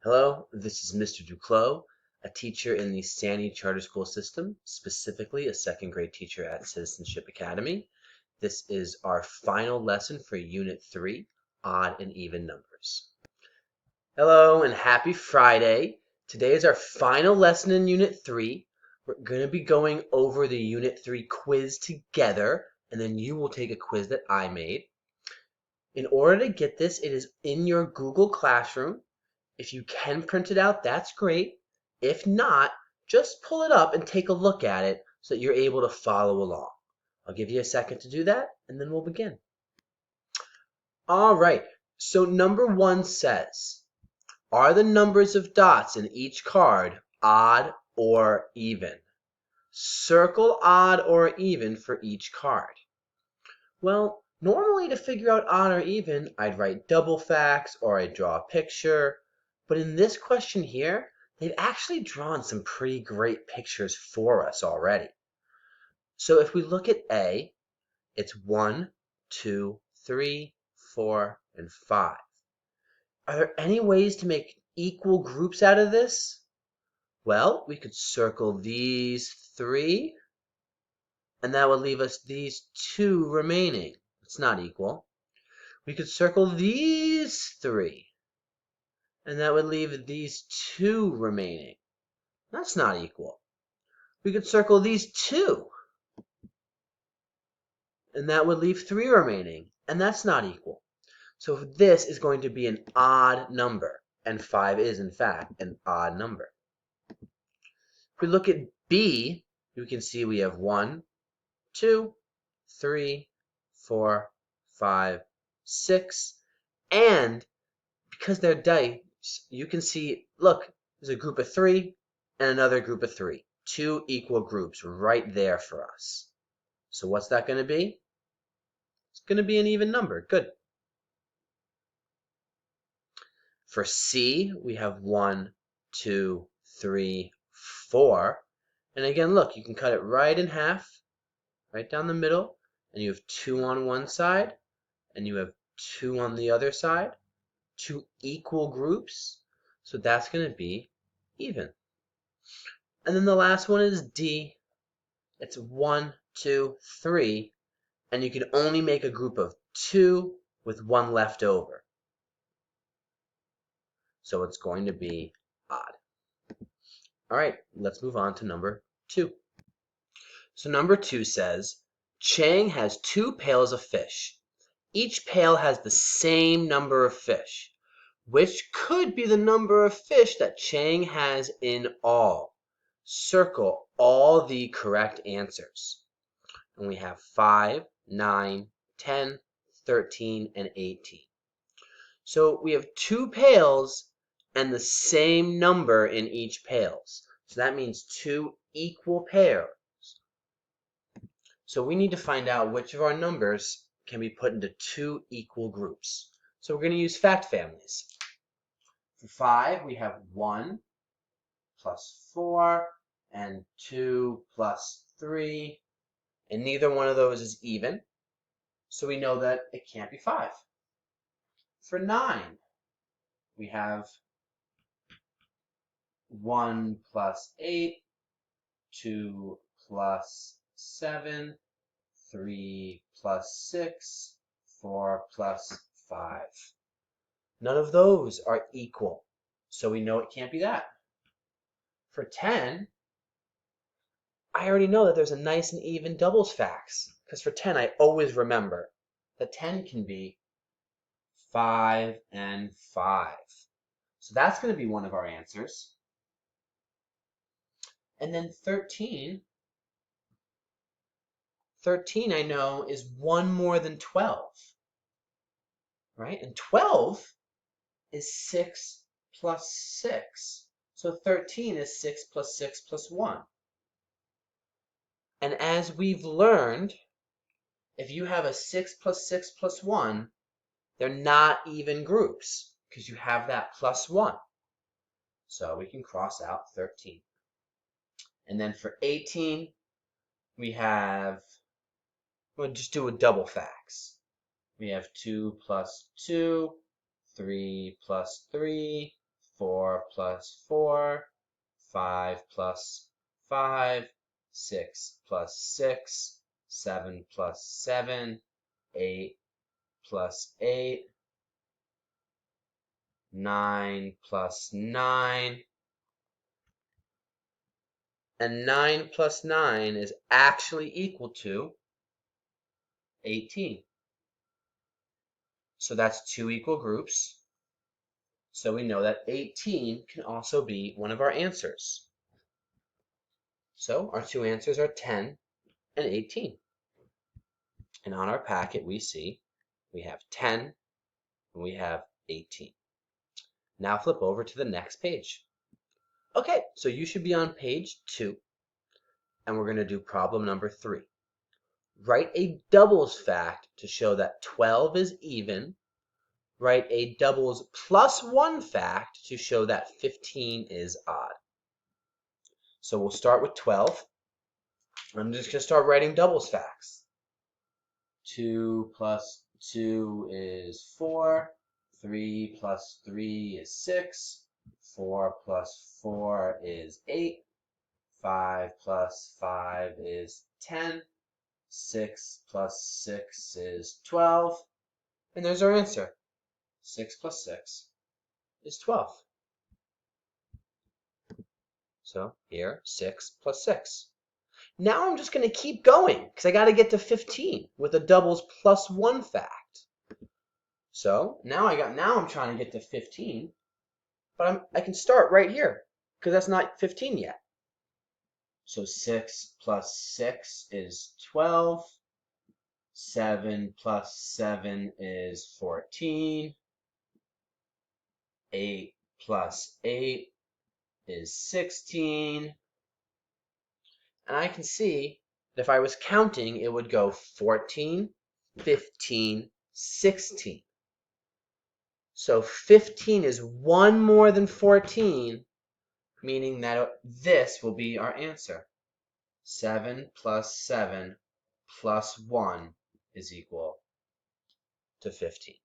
Hello, this is Mr. Duclos, a teacher in the Sandy Charter School System, specifically a second grade teacher at Citizenship Academy. This is our final lesson for Unit 3, Odd and Even Numbers. Hello and happy Friday. Today is our final lesson in Unit 3. We're going to be going over the Unit 3 quiz together, and then you will take a quiz that I made. In order to get this, it is in your Google Classroom. If you can print it out, that's great. If not, just pull it up and take a look at it so that you're able to follow along. I'll give you a second to do that, and then we'll begin. All right, so number 1 says, are the numbers of dots in each card odd or even? Circle odd or even for each card. Well, normally to figure out odd or even, I'd write double facts or I'd draw a picture. But in this question here, they've actually drawn some pretty great pictures for us already. So if we look at A, it's 1, 2, 3, 4, and 5. Are there any ways to make equal groups out of this? Well, we could circle these 3, and that would leave us these 2 remaining. It's not equal. We could circle these 3, and that would leave these 2 remaining. That's not equal. We could circle these 2, and that would leave 3 remaining, and that's not equal. So this is going to be an odd number, and 5 is, in fact, an odd number. If we look at B, we can see we have 1, 2, 3, 4, 5, 6, and because they're dice, you can see, look, there's a group of 3 and another group of 3. 2 equal groups right there for us. So what's that going to be? It's going to be an even number. Good. For C, we have 1, 2, 3, 4. And again, look, you can cut it right in half, right down the middle, and you have 2 on one side, and you have 2 on the other side. 2 equal groups. So that's going to be even. And then the last one is D. It's 1, 2, 3, and you can only make a group of 2 with 1 left over. So it's going to be odd. All right, let's move on to number 2. So number 2 says, Chang has 2 pails of fish. Each pail has the same number of fish, which could be the number of fish that Chang has in all. Circle all the correct answers. And we have 5, 9, 10, 13, and 18. So we have 2 pails and the same number in each pails. So that means 2 equal pairs. So we need to find out which of our numbers can be put into 2 equal groups. So we're going to use fact families. For 5, we have 1 plus 4 and 2 plus 3. And neither one of those is even. So we know that it can't be 5. For 9, we have 1 plus 8, 2 plus 7, 3 plus 6, 4 plus 5. None of those are equal, so we know it can't be that. For 10, I already know that there's a nice and even doubles facts, because for 10 I always remember that 10 can be 5 and 5. So that's going to be one of our answers. And then 13 I know is 1 more than 12, right? And 12 is 6 plus 6. So 13 is 6 plus 6 plus 1. And as we've learned, if you have a 6 plus 6 plus 1, they're not even groups because you have that plus 1. So we can cross out 13. And then for 18, we'll just do a double facts. We have 2 plus 2, 3 plus 3, 4 plus 4, 5 plus 5, 6 plus 6, 7 plus 7, 8 plus 8, 9 plus 9, and 9 plus 9 is actually equal to 18. So that's two equal groups. So we know that 18 can also be one of our answers. So our two answers are 10 and 18. And on our packet we see we have 10 and we have 18. Now flip over to the next page. Okay, so you should be on page 2, and we're going to do problem number 3. Write a doubles fact to show that 12 is even. Write a doubles plus 1 fact to show that 15 is odd. So we'll start with 12. I'm just going to start writing doubles facts. 2 plus 2 is 4. 3 plus 3 is 6. 4 plus 4 is 8. 5 plus 5 is 10. 6 plus 6 is 12. And there's our answer. 6 plus 6 is 12. So here, 6 plus 6. Now I'm just going to keep going because I got to get to 15 with a doubles plus 1 fact. So now I'm trying to get to 15, but I can start right here because that's not 15 yet. So 6 plus 6 is 12. 7 plus 7 is 14. 8 plus 8 is 16. And I can see that if I was counting, it would go 14, 15, 16. So 15 is one more than 14, meaning that this will be our answer. 7 plus 7 plus 1 is equal to 15.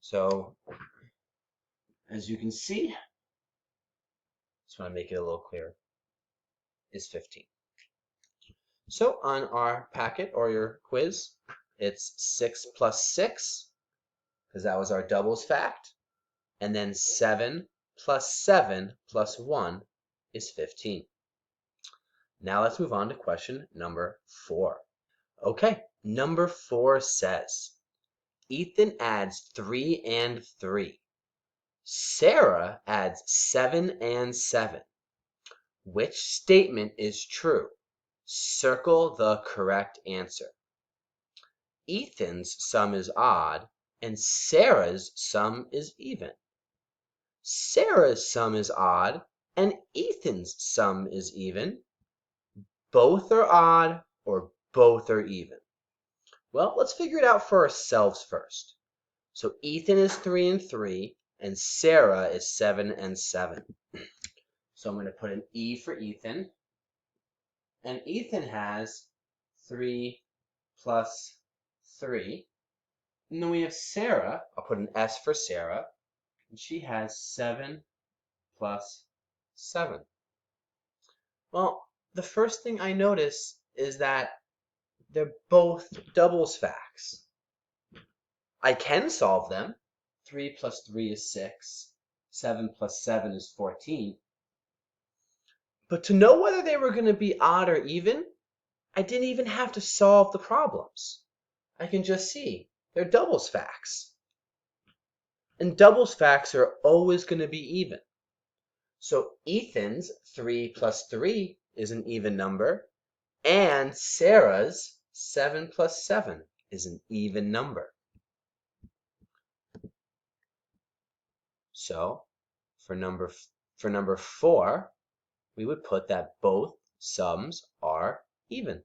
So, as you can see, just want to make it a little clearer, is 15. So on our packet or your quiz, it's 6 plus 6, because that was our doubles fact, and then 7 plus 7 plus 1 is 15. Now let's move on to question number 4. Okay, number 4 says, Ethan adds 3 and 3. Sarah adds 7 and 7. Which statement is true? Circle the correct answer. Ethan's sum is odd, and Sarah's sum is even. Sarah's sum is odd, and Ethan's sum is even. Both are odd, or both are even. Well, let's figure it out for ourselves first. So Ethan is 3 and 3, and Sarah is 7 and 7. So I'm going to put an E for Ethan. And Ethan has 3 plus 3. And then we have Sarah. I'll put an S for Sarah. And she has 7 plus 7. Well, the first thing I notice is that they're both doubles facts. I can solve them. 3 plus 3 is 6. 7 plus 7 is 14. But to know whether they were going to be odd or even, I didn't even have to solve the problems. I can just see they're doubles facts. And doubles facts are always going to be even. So Ethan's 3 plus 3 is an even number, and Sarah's 7 plus 7 is an even number. So for number 4, we would put that both sums are even.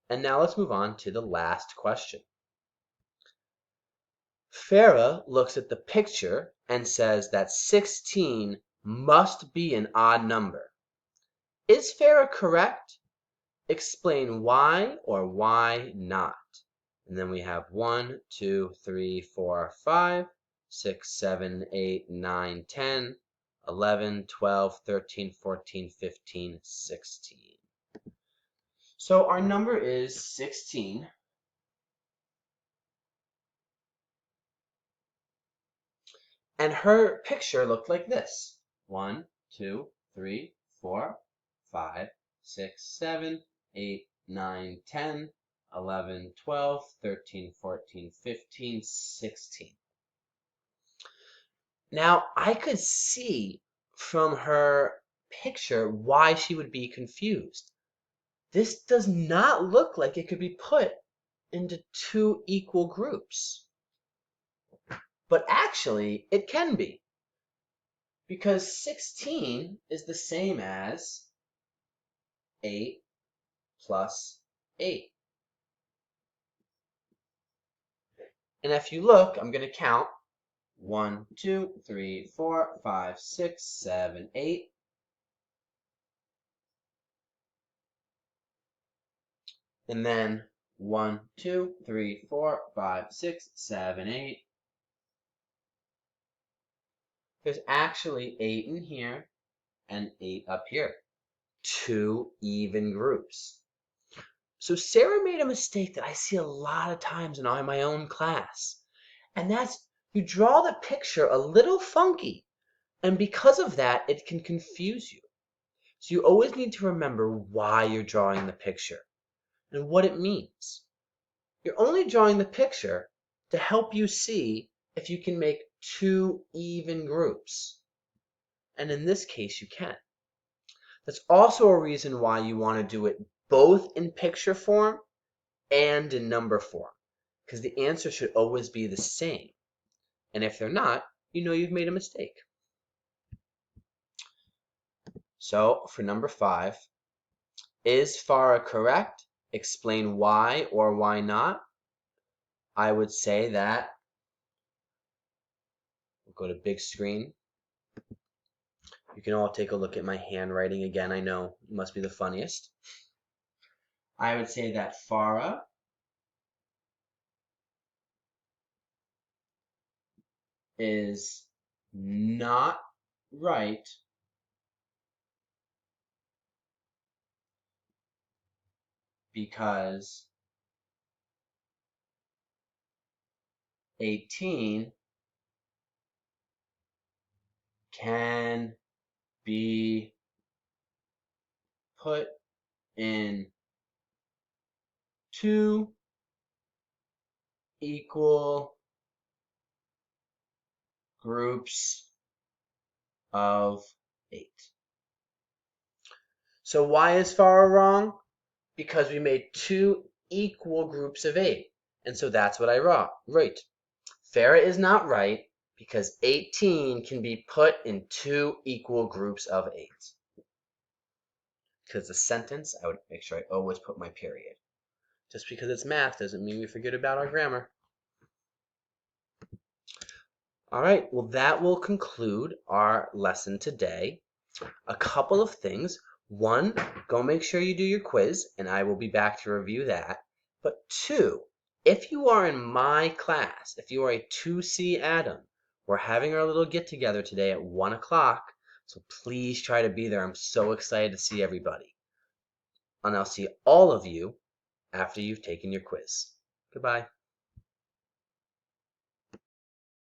And now let's move on to the last question. Farah looks at the picture and says that 16 must be an odd number. Is Farah correct? Explain why or why not. And then we have 1, 2, 3, 4, 5, 6, 7, 8, 9, 10, 11, 12, 13, 14, 15, 16. So our number is 16. And her picture looked like this. 1, 2, 3, 4, 5, 6, 7, 8, 9, 10, 11, 12, 13, 14, 15, 16. Now, I could see from her picture why she would be confused. This does not look like it could be put into two equal groups. But actually, it can be. Because 16 is the same as 8 plus 8. And if you look, I'm going to count 1, 2, 3, 4, 5, 6, 7, 8. And then 1, 2, 3, 4, 5, 6, 7, 8. There's actually 8 in here and 8 up here. Two even groups. So Sarah made a mistake that I see a lot of times in my own class. And that's you draw the picture a little funky. And because of that, it can confuse you. So you always need to remember why you're drawing the picture and what it means. You're only drawing the picture to help you see if you can make two even groups. And in this case, you can. That's also a reason why you want to do it both in picture form and in number form, because the answer should always be the same. And if they're not, you know you've made a mistake. So for number 5, is Farah correct? Explain why or why not. I would say that, we'll go to big screen. You can all take a look at my handwriting again. I know it must be the funniest. I would say that Farah is not right because 18 can be put in two equal groups of 8. So why is Farah wrong? Because we made two equal groups of 8. And so that's what I wrote. Farah is not right because 18 can be put in two equal groups of 8. Because the sentence, I would make sure I always put my period. Just because it's math doesn't mean we forget about our grammar. All right, well, that will conclude our lesson today. A couple of things. One, go make sure you do your quiz, and I will be back to review that. But 2, if you are in my class, if you are a 2C Adam, we're having our little get-together today at 1 o'clock, so please try to be there. I'm so excited to see everybody. And I'll see all of you after you've taken your quiz. Goodbye.